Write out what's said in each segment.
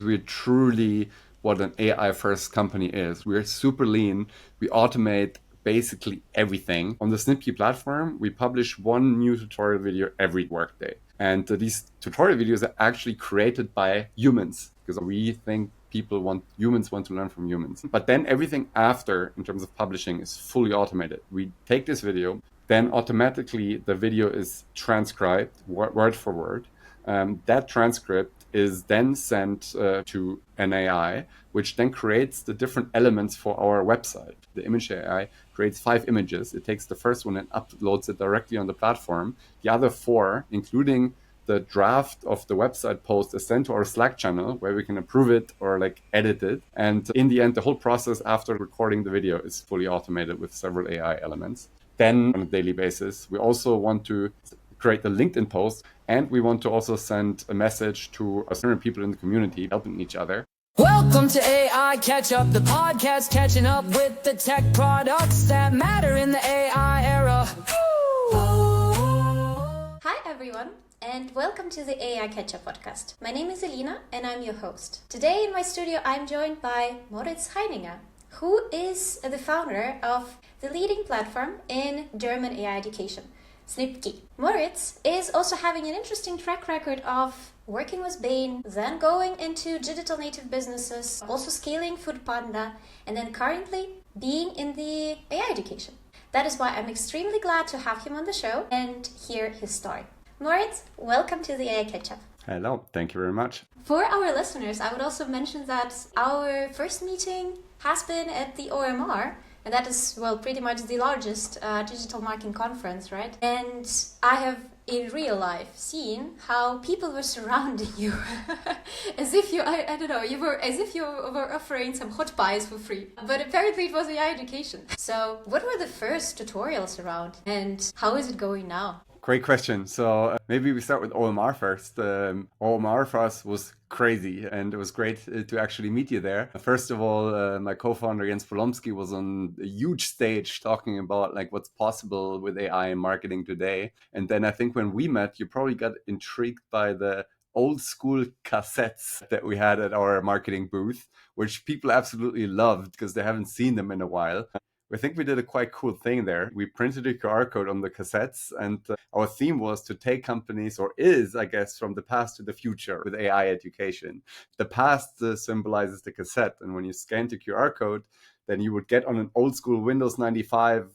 We're truly what an AI first company is. We're super lean. We automate basically everything. On the SnipKI platform, we publish one new tutorial video every workday. And these tutorial videos are actually created by humans because we think humans want to learn from humans. But then everything after, in terms of publishing, is fully automated. We take this video, then automatically the video is transcribed word for word. That transcript is then sent to an AI, which then creates the different elements for our website. The image AI creates 5 images. It takes the first one and uploads it directly on the platform. The other 4, including the draft of the website post, is sent to our Slack channel where we can approve it or edit it. And in the end, the whole process after recording the video is fully automated with several AI elements. Then on a daily basis, we also want to create a LinkedIn post, and we want to also send a message to 100 people in the community helping each other. Welcome to AI Catch Up, the podcast catching up with the tech products that matter in the AI era. Hi everyone, and welcome to the AI Catch Up podcast. My name is Elina and I'm your host. Today in my studio I'm joined by Moritz Heininger, who is the founder of the leading platform in German AI education, SnipKI. Moritz is also having an interesting track record of working with Bain, then going into digital native businesses, also scaling Foodpanda, and then currently being in the AI education. That is why I'm extremely glad to have him on the show and hear his story. Moritz, welcome to the AI Catch Up. Hello, thank you very much. For our listeners, I would also mention that our first meeting has been at the OMR, and that is, well, pretty much the largest digital marketing conference, right? And I have, in real life, seen how people were surrounding you as if you, I don't know, as if you were offering some hot pies for free. But apparently it was AI education. So what were the first tutorials around, and how is it going now? Great question. So maybe we start with OMR first. OMR for us was crazy, and it was great to actually meet you there. First of all, my co-founder Jens Polomsky was on a huge stage talking about what's possible with AI in marketing today. And then I think when we met, you probably got intrigued by the old school cassettes that we had at our marketing booth, which people absolutely loved because they haven't seen them in a while. I think we did a quite cool thing there. We printed a QR code on the cassettes, and our theme was to take companies, or is, I guess, from the past to the future with AI education. The past symbolizes the cassette, and when you scan the QR code, then you would get on an old school Windows 95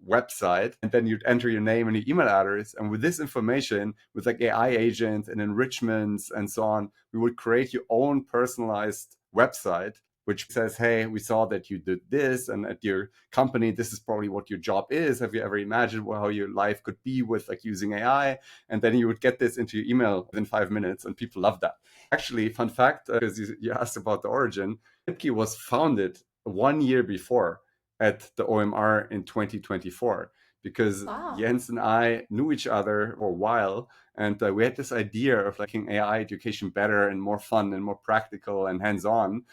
website, and then you'd enter your name and your email address. And with this information, with AI agents and enrichments and so on, we would create your own personalized website which says, hey, we saw that you did this, and at your company, this is probably what your job is. Have you ever imagined how your life could be with using AI? And then you would get this into your email within 5 minutes, and people love that. Actually, fun fact, because you asked about the origin, SnipKI was founded 1 year before at the OMR in 2024. Because Wow. Jens and I knew each other for a while, and we had this idea of making AI education better and more fun and more practical and hands-on.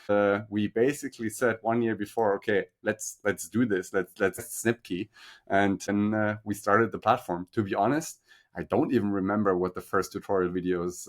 We basically said 1 year before, okay, let's do this. Let's SnipKI, and then we started the platform. To be honest, I don't even remember what the first tutorial videos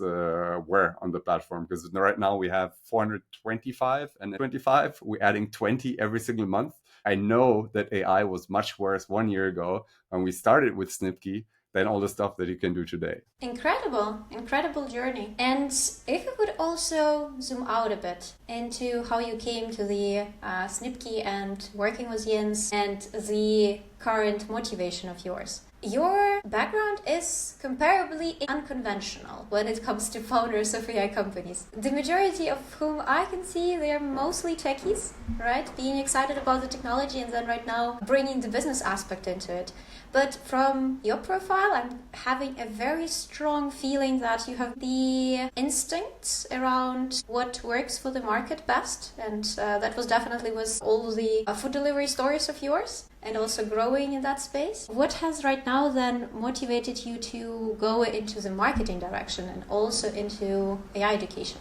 were on the platform, because right now we have 425 and 25. We're adding 20 every single month. I know that AI was much worse 1 year ago when we started with SnipKI than all the stuff that you can do today. Incredible journey. And if you could also zoom out a bit into how you came to the SnipKI and working with Jens and the current motivation of yours. Your background is comparably unconventional when it comes to founders of AI companies. The majority of whom I can see, they're mostly techies, right? Being excited about the technology and then right now bringing the business aspect into it. But from your profile, I'm having a very strong feeling that you have the instincts around what works for the market best. And that was definitely with all the food delivery stories of yours and also growing in that space. What has right now then motivated you to go into the marketing direction and also into AI education?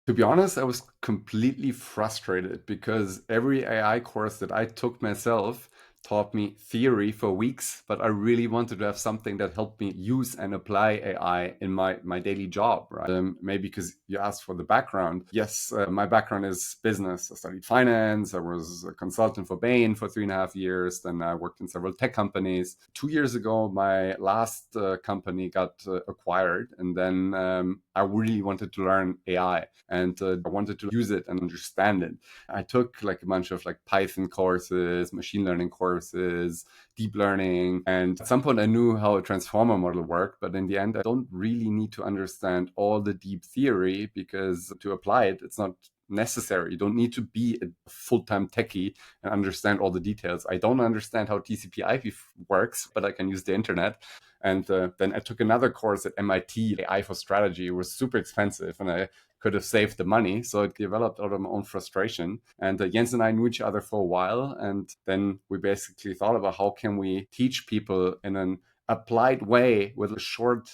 To be honest, I was completely frustrated because every AI course that I took myself taught me theory for weeks, but I really wanted to have something that helped me use and apply AI in my daily job, right? Maybe because you asked for the background. Yes, my background is business. I studied finance. I was a consultant for Bain for 3.5 years. Then I worked in several tech companies. 2 years ago, my last company got acquired. And then I really wanted to learn AI, and I wanted to use it and understand it. I took like a bunch of like Python courses, machine learning courses, deep learning. And at some point I knew how a transformer model worked, but in the end, I don't really need to understand all the deep theory, because to apply it, it's not necessary. You don't need to be a full-time techie and understand all the details. I don't understand how TCP/IP works, but I can use the internet. And then I took another course at MIT, AI for strategy. It was super expensive, and I could have saved the money. So it developed out of my own frustration. And Jens and I knew each other for a while. And then we basically thought about how can we teach people in an applied way with a short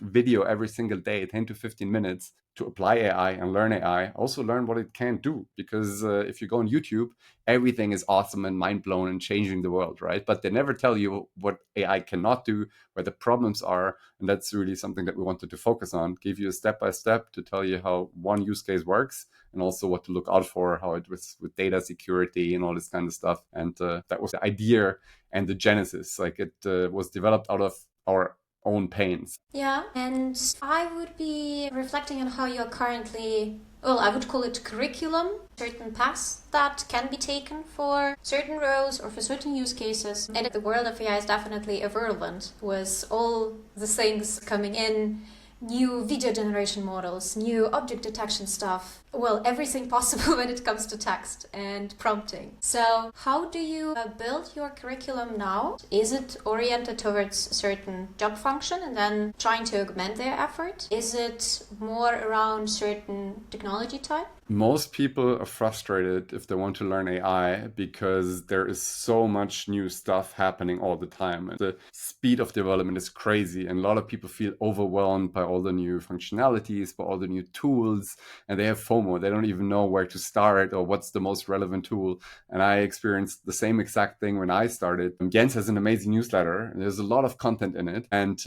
video every single day, 10 to 15 minutes, to apply AI and learn AI, also learn what it can do. Because if you go on YouTube, everything is awesome and mind-blown and changing the world, right? But they never tell you what AI cannot do, where the problems are. And that's really something that we wanted to focus on, give you a step-by-step to tell you how one use case works, and also what to look out for, how it was with data security and all this kind of stuff. And that was the idea and the genesis. Like it was developed out of our own pains. Yeah, and I would be reflecting on how you're currently, well, I would call it curriculum, certain paths that can be taken for certain roles or for certain use cases. And the world of AI is definitely a whirlwind with all the things coming in, new video generation models, new object detection stuff, well, everything possible when it comes to text and prompting. So how do you build your curriculum now? Is it oriented towards a certain job function and then trying to augment their effort? Is it more around certain technology type? Most people are frustrated if they want to learn AI because there is so much new stuff happening all the time. The speed of development is crazy, and a lot of people feel overwhelmed by all the new functionalities, by all the new tools, and they have FOMO. They don't even know where to start or what's the most relevant tool. And I experienced the same exact thing when I started. Jens has an amazing newsletter, and there's a lot of content in it. And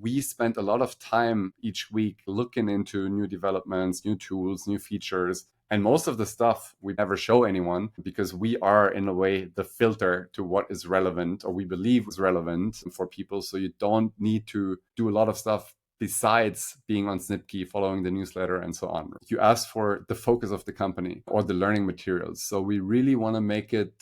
we spent a lot of time each week looking into new developments, new tools, new features. And most of the stuff we never show anyone, because we are, in a way, the filter to what is relevant, or we believe is relevant for people. So you don't need to do a lot of stuff besides being on SnipKI, following the newsletter, and so on. You asked for the focus of the company or the learning materials. So we really want to make it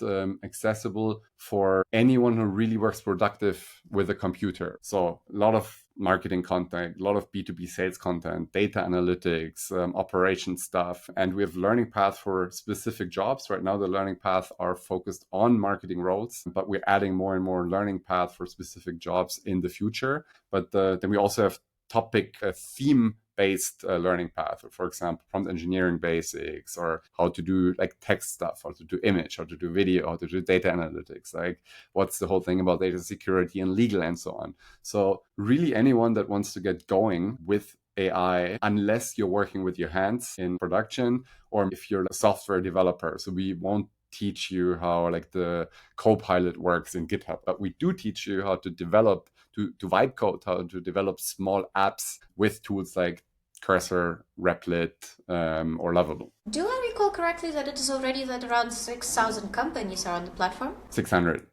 accessible for anyone who really works productive with a computer. So a lot of marketing content, a lot of B2B sales content, data analytics, operation stuff. And we have learning paths for specific jobs. Right now, the learning paths are focused on marketing roles, but we're adding more and more learning paths for specific jobs in the future. But then we also have topic theme-based learning path, for example, prompt engineering basics, or how to do like text stuff, how to do image, how to do video, how to do data analytics, like what's the whole thing about data security and legal and so on. So really anyone that wants to get going with AI, unless you're working with your hands in production, or if you're a software developer. So we won't teach you how like the Copilot works in GitHub, but we do teach you how to develop, to vibe code, how to develop small apps with tools like Cursor, Replit, or Lovable. Do I recall correctly that it is already that around 6,000 companies are on the platform? 600.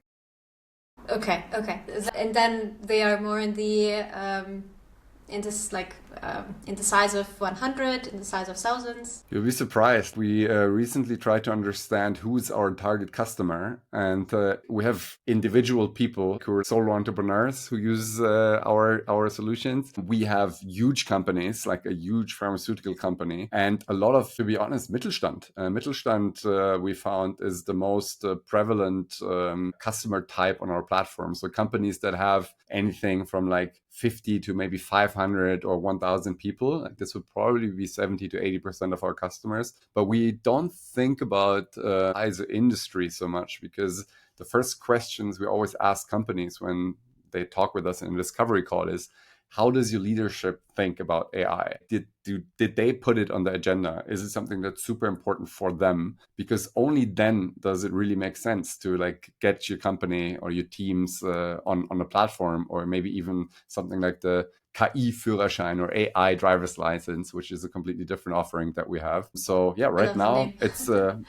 Okay. And then they are more in the in the size of 100, in the size of thousands? You'll be surprised. We recently tried to understand who's our target customer. And we have individual people who are solo entrepreneurs who use our solutions. We have huge companies, like a huge pharmaceutical company, and a lot of, to be honest, Mittelstand. Mittelstand, we found, is the most prevalent customer type on our platform. So companies that have anything from like 50 to maybe 500 or 1,000 people. Like this would probably be 70 to 80% of our customers. But we don't think about either industry so much, because the first questions we always ask companies when they talk with us in a discovery call is, how does your leadership think about AI? Did they put it on the agenda? Is it something that's super important for them? Because only then does it really make sense to like get your company or your teams on a platform, or maybe even something like the KI Führerschein or AI driver's license, which is a completely different offering that we have. So yeah, right now it's the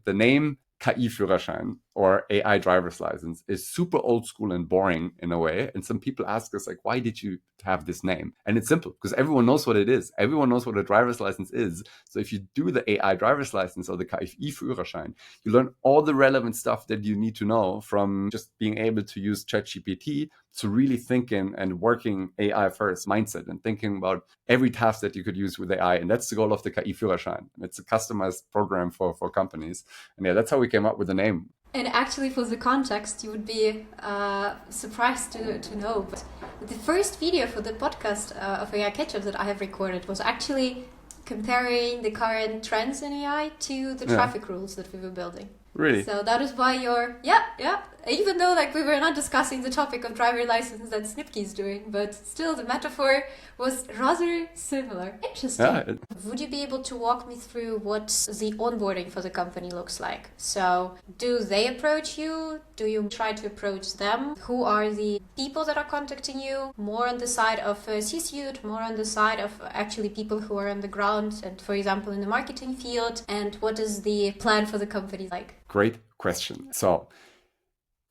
name KI Führerschein or AI driver's license is super old school and boring in a way. And some people ask us like, why did you have this name? And it's simple, because everyone knows what it is. Everyone knows what a driver's license is. So if you do the AI driver's license or the KI Führerschein, you learn all the relevant stuff that you need to know, from just being able to use ChatGPT to really thinking and working AI first mindset and thinking about every task that you could use with AI. And that's the goal of the KI Führerschein. It's a customized program for companies. And yeah, that's how we came up with the name. And actually, for the context, you would be surprised to know, but the first video for the podcast of AI Catch-Up that I have recorded was actually comparing the current trends in AI to the traffic rules that we were building. Really? So that is why you're, even though like we were not discussing the topic of driver license that SnipKI is doing, but still the metaphor was rather similar. Interesting. Yeah. Would you be able to walk me through what the onboarding for the company looks like? So do they approach you? Do you try to approach them? Who are the people that are contacting you? More on the side of C-suite, more on the side of actually people who are on the ground and, for example, in the marketing field? And what is the plan for the company like? Great question. So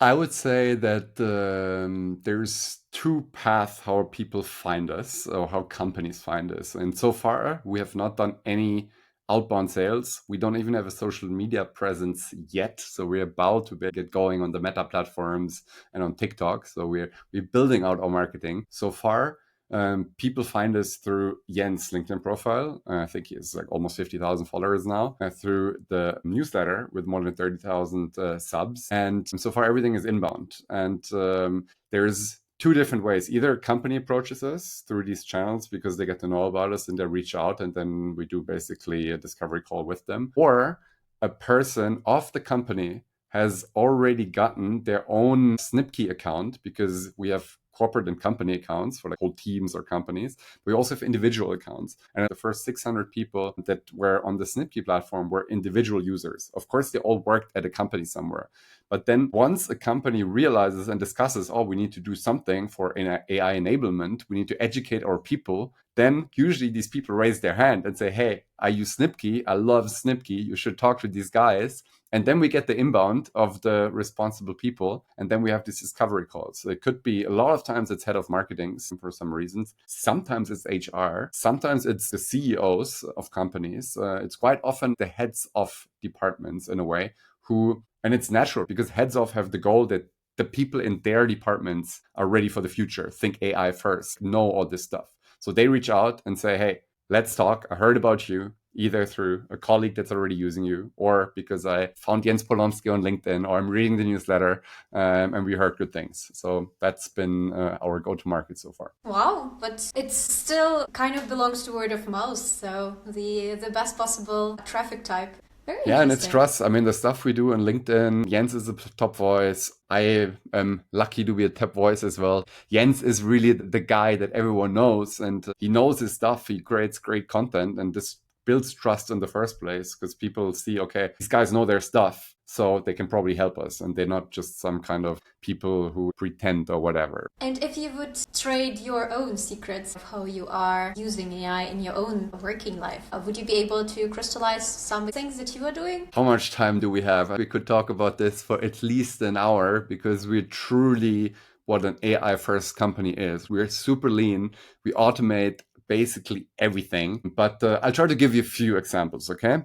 I would say that there's two paths how people find us, or how companies find us. And so far, we have not done any outbound sales. We don't even have a social media presence yet. So we're about to get going on the Meta platforms and on TikTok. So we're building out our marketing. So far, people find us through Jens' LinkedIn profile. I think he has like almost 50,000 followers now, through the newsletter with more than 30,000 subs. And so far, everything is inbound. And there's two different ways. Either a company approaches us through these channels because they get to know about us and they reach out, and then we do basically a discovery call with them. Or a person of the company has already gotten their own SnipKI account, because we have corporate and company accounts for like whole teams or companies. We also have individual accounts. And the first 600 people that were on the SnipKI platform were individual users. Of course, they all worked at a company somewhere. But then once a company realizes and discusses, oh, we need to do something for AI enablement, we need to educate our people, then usually these people raise their hand and say, hey, I use SnipKI, I love SnipKI, you should talk to these guys. And then we get the inbound of the responsible people, and then we have these discovery calls. So it could be, a lot of times it's head of marketing for some reasons. Sometimes it's HR. Sometimes it's the CEOs of companies. It's quite often the heads of departments in a way who, and it's natural because heads of have the goal that the people in their departments are ready for the future, think AI first, know all this stuff. So they reach out and say, hey, let's talk. I heard about you, either through a colleague that's already using you, or because I found Jens Polomsky on LinkedIn, or I'm reading the newsletter, and we heard good things. So that's been our go-to-market so far. Wow, but it still kind of belongs to word of mouth, so the best possible traffic type. Yeah, and it's trust. I mean, the stuff we do on LinkedIn, Jens is a top voice. I am lucky to be a top voice as well. Jens is really the guy that everyone knows, and he knows his stuff. He creates great content, and this builds trust in the first place, because people see, okay, these guys know their stuff, so they can probably help us, and they're not just some kind of people who pretend or whatever. And if you would trade your own secrets of how you are using AI in your own working life, would you be able to crystallize some things that you are doing? How much time do we have? We could talk about this for at least an hour, because we're truly what an AI first company is. We're super lean. We automate basically everything, but I'll try to give you a few examples, okay?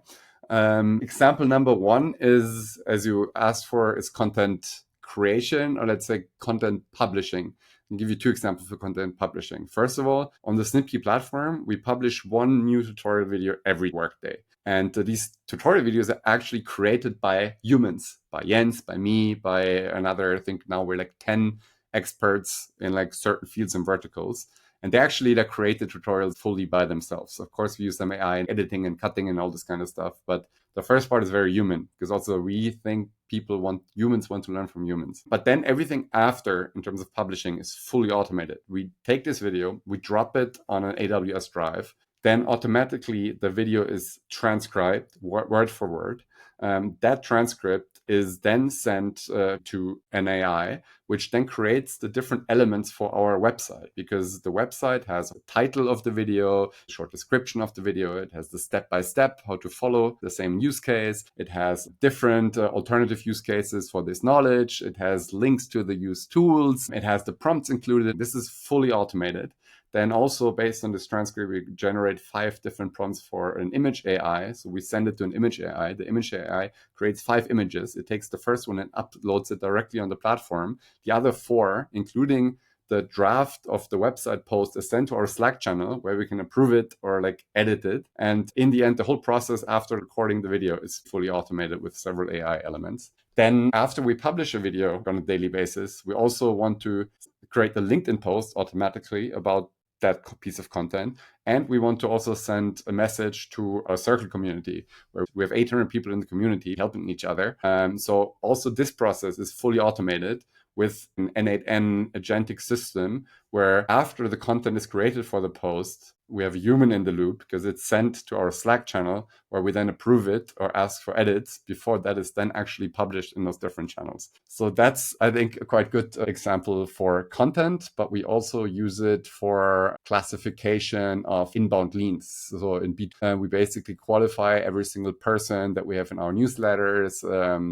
Example number one is, as you asked for, is content creation, or let's say content publishing. I'll give you two examples for content publishing. First of all, on the SnipKI platform, we publish one new tutorial video every workday. And these tutorial videos are actually created by humans, by Jens, by me, by another, I think now we're like 10 experts in like certain fields and verticals. And they create the tutorials fully by themselves. Of course, we use some AI in editing and cutting and all this kind of stuff. But the first part is very human, because also we think humans want to learn from humans. But then everything after, in terms of publishing, is fully automated. We take this video, we drop it on an AWS drive, then automatically the video is transcribed word for word. That transcript is then sent to an AI, which then creates the different elements for our website, because the website has a title of the video, short description of the video, it has the step-by-step how to follow the same use case, it has different alternative use cases for this knowledge, it has links to the used tools, it has the prompts included. This is fully automated. Then also based on this transcript, we generate 5 different prompts for an image AI. So we send it to an image AI. The image AI creates 5 images. It takes the first one and uploads it directly on the platform. The other 4, including the draft of the website post, is sent to our Slack channel where we can approve it or edit it. And in the end, the whole process after recording the video is fully automated with several AI elements. Then after we publish a video on a daily basis, we also want to create a LinkedIn post automatically about that piece of content. And we want to also send a message to our Circle community, where we have 800 people in the community helping each other. So also this process is fully automated with an N8N agentic system, where after the content is created for the post, we have a human in the loop, because it's sent to our Slack channel where we then approve it or ask for edits before that is then actually published in those different channels. So that's, I think, a quite good example for content, but we also use it for classification of inbound leads. So in we basically qualify every single person that we have in our newsletters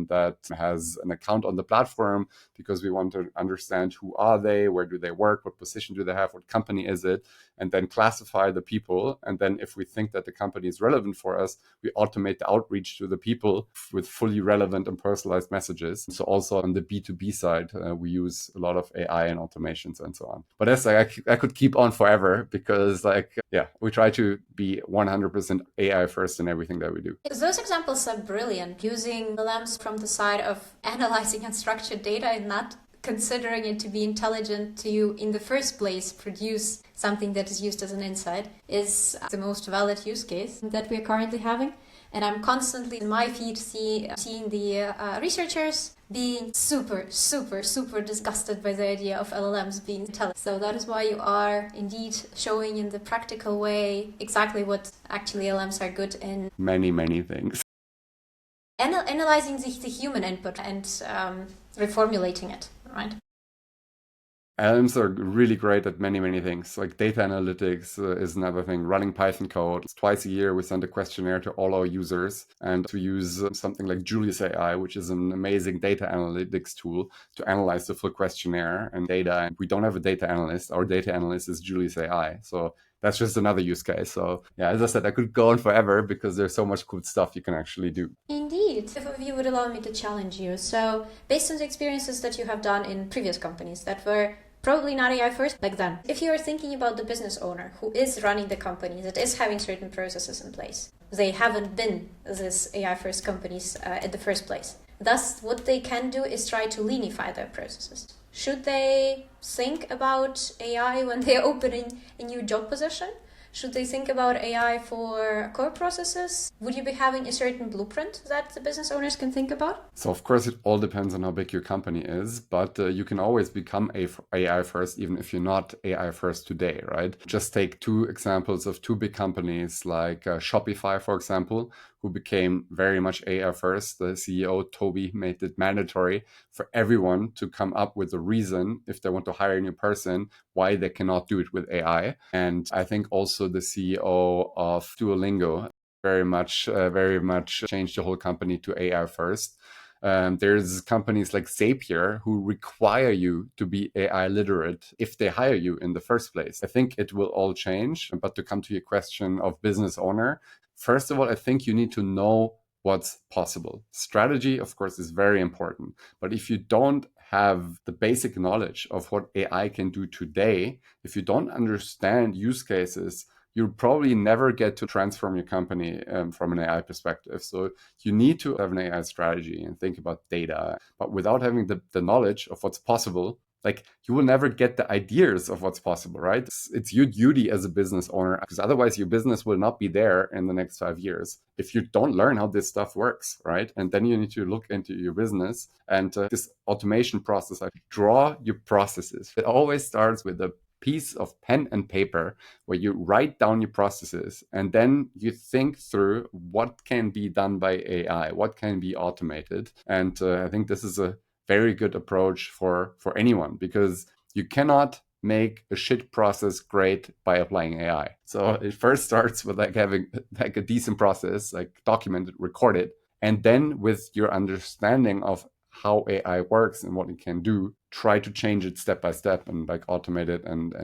that has an account on the platform, because we want to understand who are they, where do they work, what position do they have, what company is it, and then classify the people. And then if we think that the company is relevant for us, we automate the outreach to the people with fully relevant and personalized messages. So also on the B2B side, we use a lot of AI and automations and so on. But that's I could keep on forever, because we try to be 100% AI first in everything that we do. Those examples are brilliant, using LLMs from the side of analyzing unstructured data and not considering it to be intelligent to you in the first place, produce something that is used as an insight, is the most valid use case that we're currently having. And I'm constantly in my feed seeing the researchers being super disgusted by the idea of LLMs being intelligent. So that is why you are indeed showing in the practical way exactly what actually LLMs are good in. Many things. Analyzing the human input and reformulating it, right? LLMs are really great at many things. Like data analytics is another thing. Running Python code. Twice a year, we send a questionnaire to all our users, and to use something like Julius AI, which is an amazing data analytics tool to analyze the full questionnaire and data. And we don't have a data analyst. Our data analyst is Julius AI. So that's just another use case. So yeah, as I said, I could go on forever, because there's so much cool stuff you can actually do. Indeed. If you would allow me to challenge you. So based on the experiences that you have done in previous companies that were probably not AI first back then, if you are thinking about the business owner who is running the company, that is having certain processes in place, they haven't been these AI first companies in the first place. Thus, what they can do is try to leanify their processes. Should they think about AI when they are opening a new job position? Should they think about AI for core processes? Would you be having a certain blueprint that the business owners can think about? So of course, it all depends on how big your company is, but you can always become AI first, even if you're not AI first today, right? Just take 2 examples of 2 big companies like Shopify, for example, who became very much AI first. The CEO, Toby, made it mandatory for everyone to come up with a reason, if they want to hire a new person, why they cannot do it with AI. And I think also the CEO of Duolingo very much changed the whole company to AI first. There's companies like Zapier who require you to be AI literate if they hire you in the first place. I think it will all change. But to come to your question of business owner, first of all, I think you need to know what's possible. Strategy, of course, is very important. But if you don't have the basic knowledge of what AI can do today, if you don't understand use cases, you'll probably never get to transform your company from an AI perspective. So you need to have an AI strategy and think about data. But without having the knowledge of what's possible, like you will never get the ideas of what's possible, right? It's your duty as a business owner, because otherwise your business will not be there in the next 5 years if you don't learn how this stuff works, right? And then you need to look into your business and this automation process, like draw your processes. It always starts with a piece of pen and paper where you write down your processes and then you think through what can be done by AI, what can be automated. And I think this is a very good approach for anyone, because you cannot make a shit process great by applying AI. So it first starts with like having like a decent process, like documented, recorded, and then with your understanding of how AI works and what it can do, try to change it step by step and like automate it and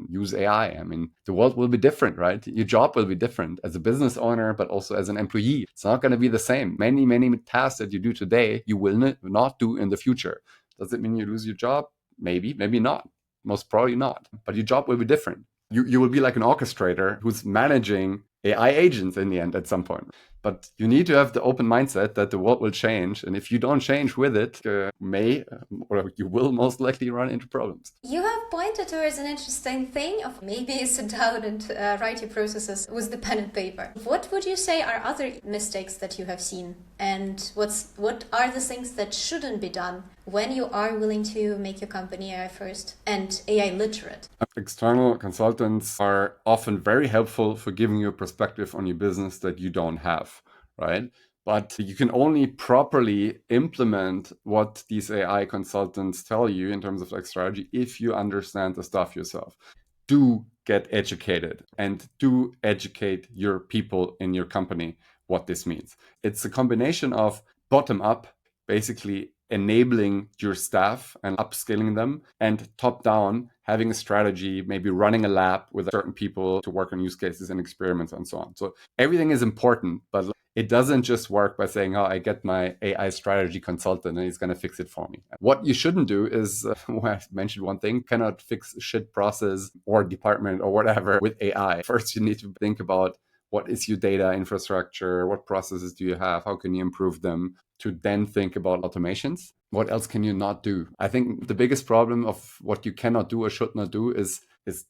use AI. I mean, the world will be different, right? Your job will be different as a business owner, but also as an employee. It's not going to be the same. Many tasks that you do today, you will not do in the future. Does it mean you lose your job? Maybe not. Most probably not. But your job will be different. You will be like an orchestrator who's managing AI agents in the end at some point. But you need to have the open mindset that the world will change. And if you don't change with it, you will most likely run into problems. You have pointed towards an interesting thing of maybe sit down and write your processes with the pen and paper. What would you say are other mistakes that you have seen? And what are the things that shouldn't be done when you are willing to make your company AI first and AI literate? External consultants are often very helpful for giving you a perspective on your business that you don't have, right? But you can only properly implement what these AI consultants tell you in terms of like strategy if you understand the stuff yourself. Do get educated and do educate your people in your company what this means. It's a combination of bottom up, basically enabling your staff and upskilling them, and top down, having a strategy, maybe running a lab with certain people to work on use cases and experiments and so on. So everything is important, but it doesn't just work by saying, oh, I get my AI strategy consultant and he's going to fix it for me. What you shouldn't do is, I mentioned one thing, cannot fix a shit process or department or whatever with AI. First, you need to think about what is your data infrastructure? What processes do you have? How can you improve them? To then think about automations. What else can you not do? I think the biggest problem of what you cannot do or should not do is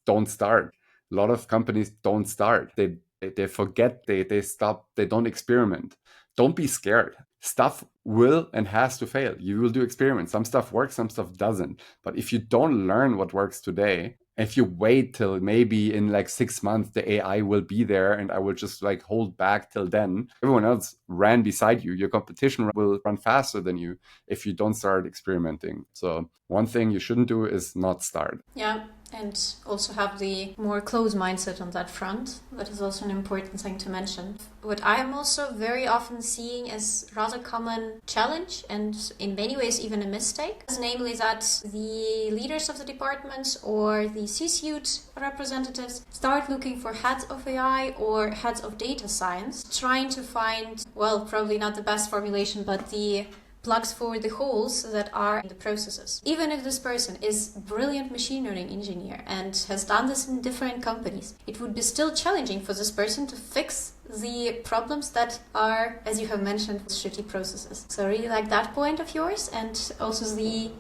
don't start. A lot of companies don't start. They forget, they stop, they don't experiment. Don't be scared. Stuff will and has to fail. You will do experiments. Some stuff works, some stuff doesn't. But if you don't learn what works today, if you wait till maybe in like 6 months, the AI will be there and I will just like hold back till then, everyone else ran beside you. Your competition will run faster than you if you don't start experimenting. So one thing you shouldn't do is not start. Yeah. And also have the more closed mindset on that front. That is also an important thing to mention. What I am also very often seeing as rather common challenge, and in many ways even a mistake, is namely that the leaders of the departments or the C-suite representatives start looking for heads of AI or heads of data science, trying to find, well, probably not the best formulation, but the plugs for the holes that are in the processes. Even if this person is a brilliant machine learning engineer and has done this in different companies, it would be still challenging for this person to fix the problems that are, as you have mentioned, shitty processes. So I really like that point of yours, and also the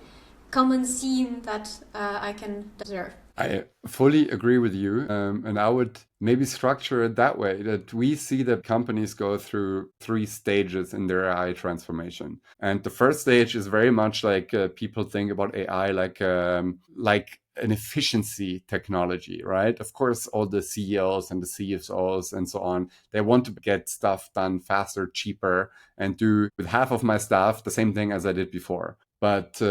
common theme that I can observe. I fully agree with you. And I would maybe structure it that way, that we see that companies go through 3 stages in their AI transformation. And the first stage is very much like people think about AI like an efficiency technology, right? Of course, all the CEOs and the CFOs and so on, they want to get stuff done faster, cheaper, and do with half of my staff the same thing as I did before. But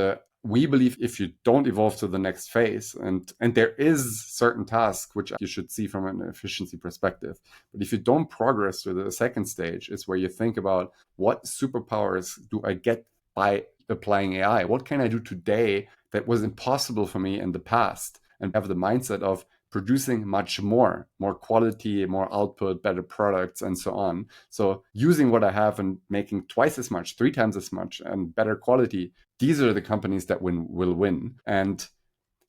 we believe if you don't evolve to the next phase, and there is certain tasks which you should see from an efficiency perspective, but if you don't progress to the second stage, is where you think about what superpowers do I get by applying AI? What can I do today that was impossible for me in the past? And have the mindset of producing much more quality, more output, better products, and so on. So using what I have and making twice as much, 3 times as much, and better quality, these are the companies that will win. And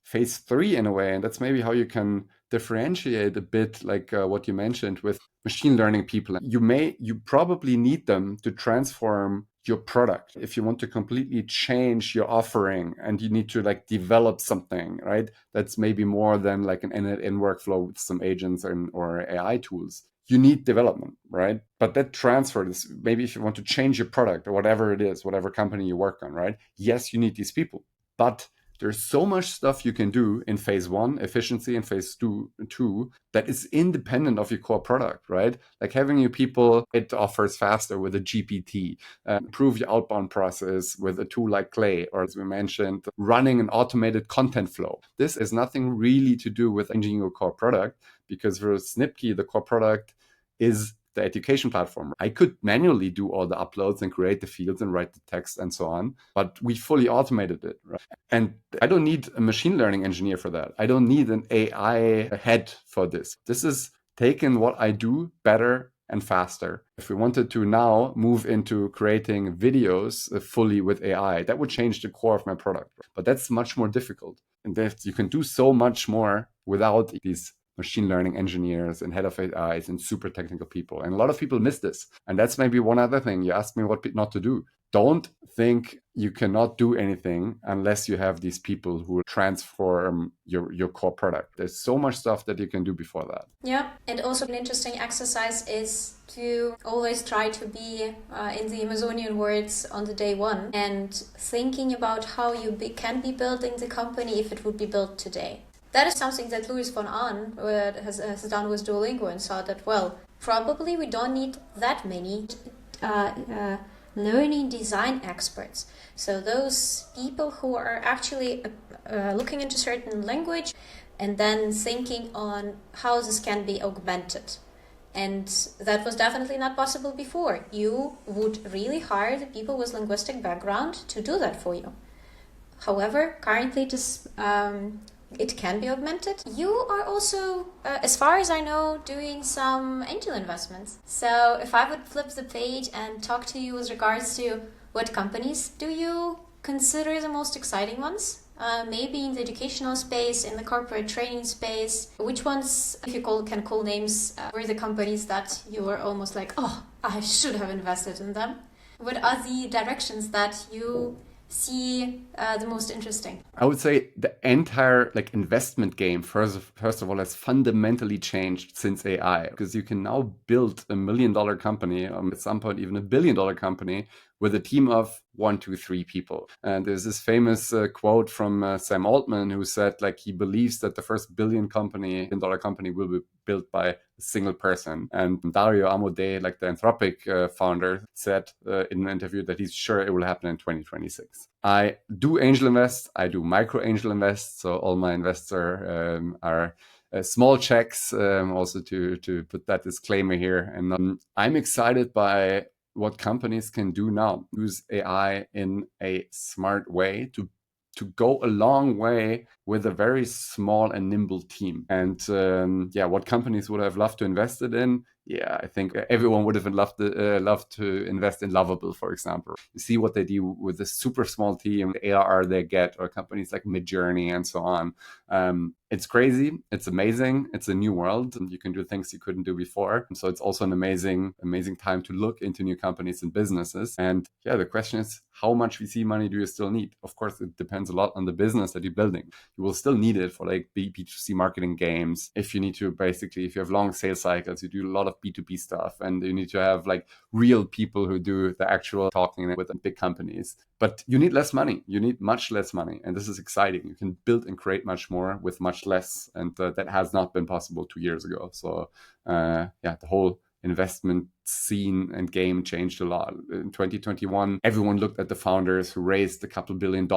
phase 3, in a way, and that's maybe how you can differentiate a bit, like what you mentioned with machine learning people. You probably need them to transform your product, if you want to completely change your offering and you need to like develop something, right? That's maybe more than like an end-to-end workflow with some agents or AI tools. You need development, right? But that transfer is maybe if you want to change your product or whatever it is, whatever company you work on, right? Yes, you need these people, but there's so much stuff you can do in phase one, efficiency, and phase two, that is independent of your core product, right? Like having your people, it offers faster with a GPT, improve your outbound process with a tool like Clay, or as we mentioned, running an automated content flow. This has nothing really to do with changing your core product, because for SnipKI, the core product is the education platform. I could manually do all the uploads and create the fields and write the text and so on, but we fully automated it, right? And I don't need a machine learning engineer for that. I don't need an AI head for this. This is taking what I do better and faster. If we wanted to now move into creating videos fully with AI, that would change the core of my product. But that's much more difficult. And that you can do so much more without these machine learning engineers and head of AIs and super technical people. And a lot of people miss this. And that's maybe one other thing. You asked me what not to do. Don't think you cannot do anything unless you have these people who transform your core product. There's so much stuff that you can do before that. Yeah, and also an interesting exercise is to always try to be in the Amazonian words on the day one and thinking about how you can be building the company if it would be built today. That is something that Louis von Ahn has done with Duolingo and saw that, well, probably we don't need that many learning design experts. So those people who are actually looking into certain language and then thinking on how this can be augmented. And that was definitely not possible before. You would really hire people with linguistic background to do that for you. However, currently it can be augmented. You are also, as far as I know, doing some angel investments. So if I would flip the page and talk to you with regards to what companies do you consider the most exciting ones? Maybe in the educational space, in the corporate training space. Which ones, if you can call names, were the companies that you were almost like, oh, I should have invested in them? What are the directions that you see the most interesting? I would say the entire investment game first of all has fundamentally changed since AI, because you can now build $1 million company, at some point even $1 billion company, with a team of 1, 2, 3 people. And there's this famous quote from Sam Altman, who said he believes that the first $1 billion company will be built by a single person. And Dario Amodei, the Anthropic founder, said in an interview that he's sure it will happen in 2026. I do angel invest. I do micro angel invest. So all my investors are small checks, also to put that disclaimer here. And I'm excited by what companies can do now. Use AI in a smart way to go a long way with a very small and nimble team. And what companies would have loved to invest it in? Yeah, I think everyone would have loved to invest in Lovable, for example. You see what they do with a super small team, the ARR they get, or companies like Midjourney and so on. It's crazy. It's amazing. It's a new world, and you can do things you couldn't do before. So it's also an amazing time to look into new companies and businesses. And yeah, the question is, how much VC money do you still need? Of course, it depends a lot on the business that you're building. You will still need it for B2C marketing games. If you need to if you have long sales cycles, you do a lot of B2B stuff, and you need to have real people who do the actual talking with big companies. But you need less money. You need much less money. And this is exciting. You can build and create much more with much less. And that has not been possible 2 years ago. So the whole investment scene and game changed a lot. In 2021, everyone looked at the founders who raised a couple $2 billion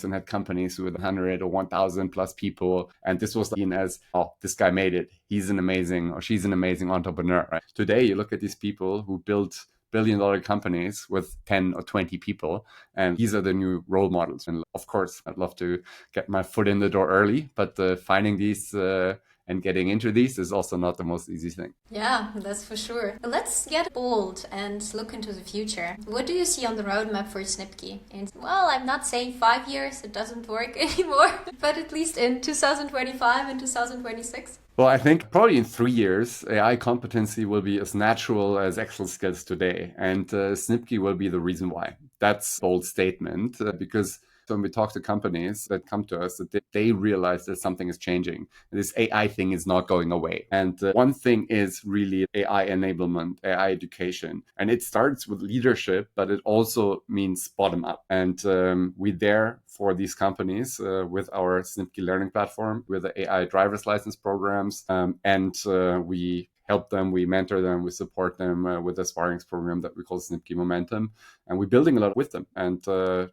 and had companies with 100 or 1,000 plus people. And this was seen as, oh, this guy made it. He's an amazing, or she's an amazing entrepreneur. Right? Today, you look at these people who built billion-dollar companies with 10 or 20 people, and these are the new role models. And of course, I'd love to get my foot in the door early, but finding these And getting into these is also not the most easy thing. Yeah, that's for sure. Let's get bold and look into the future. What do you see on the roadmap for SnipKI? Well, I'm not saying 5 years, it doesn't work anymore, but at least in 2025 and 2026. Well, I think probably in 3 years, AI competency will be as natural as Excel skills today. And SnipKI will be the reason why. That's a bold statement because when we talk to companies that come to us, that they realize that something is changing. This AI thing is not going away. And one thing is really AI enablement, AI education. And it starts with leadership, but it also means bottom up. And we're there for these companies with our SnipKI learning platform, with the AI driver's license programs. And we help them, we mentor them, we support them with a sparrings program that we call SnipKI Momentum. And we're building a lot with them. And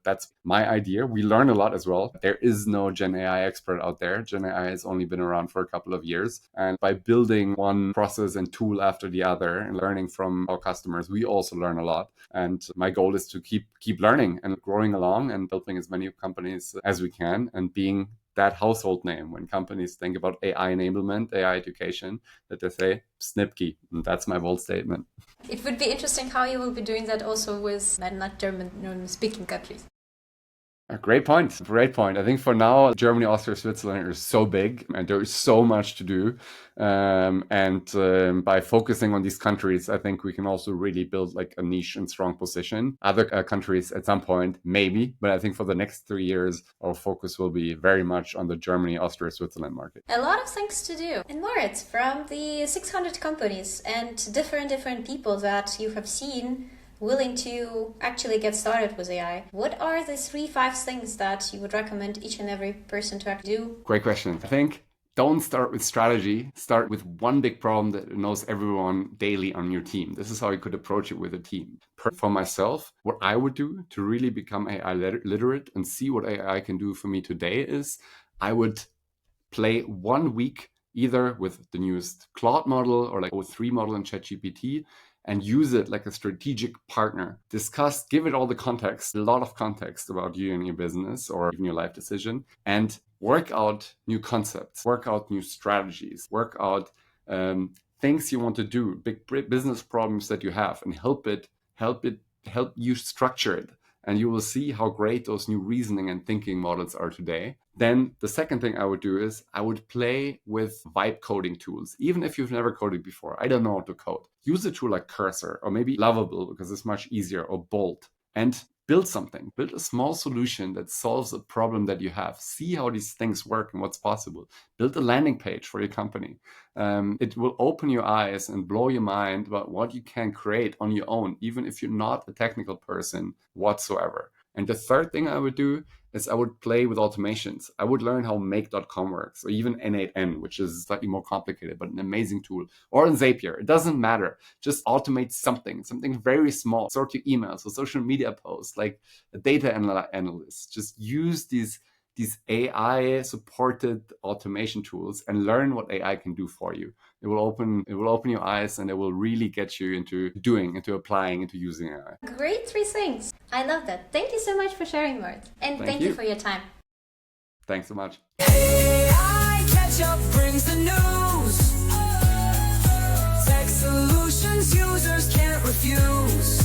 that's my idea. We learn a lot as well. There is no Gen AI expert out there. Gen AI has only been around for a couple of years. And by building one process and tool after the other and learning from our customers, we also learn a lot. And my goal is to keep learning and growing along and helping as many companies as we can and being that household name when companies think about AI enablement, AI education, that they say SnipKI. And that's my bold statement. It would be interesting how you will be doing that also with not German-speaking countries. A great point. Great point. I think for now, Germany, Austria, Switzerland are so big and there is so much to do. By focusing on these countries, I think we can also really build like a niche and strong position. Other countries at some point, maybe, but I think for the next 3 years, our focus will be very much on the Germany, Austria, Switzerland market. A lot of things to do. And Moritz, from the 600 companies and different people that you have seen willing to actually get started with AI, what are the 3-5 things that you would recommend each and every person to do? Great question. I think don't start with strategy. Start with one big problem that knows everyone daily on your team. This is how you could approach it with a team. For myself, what I would do to really become AI literate and see what AI can do for me today is I would play 1 week either with the newest Claude model or like O3 model in ChatGPT, and use it like a strategic partner. Discuss, give it all the context, a lot of context about you and your business or even your life decision, and work out new concepts, work out new strategies, work out things you want to do, big business problems that you have, and help you structure it. And you will see how great those new reasoning and thinking models are today. Then the second thing I would do is I would play with vibe coding tools. Even if you've never coded before, I don't know how to code. Use a tool like Cursor or maybe Lovable because it's much easier, or Bolt, and build something. Build a small solution that solves a problem that you have. See how these things work and what's possible. Build a landing page for your company. It will open your eyes and blow your mind about what you can create on your own, even if you're not a technical person whatsoever. And the third thing I would do is I would play with automations. I would learn how make.com works, or even N8N, which is slightly more complicated, but an amazing tool. Or in Zapier, it doesn't matter. Just automate something very small. Sort your emails or social media posts, like a data analyst. Just use these AI-supported automation tools and learn what AI can do for you. It will open your eyes, and it will really get you into doing, into applying, into using AI. Great 3 things. I love that. Thank you so much for sharing, Moritz. And thank you for your time. Thanks so much. AI catch up brings the news. Tech solutions users can't refuse.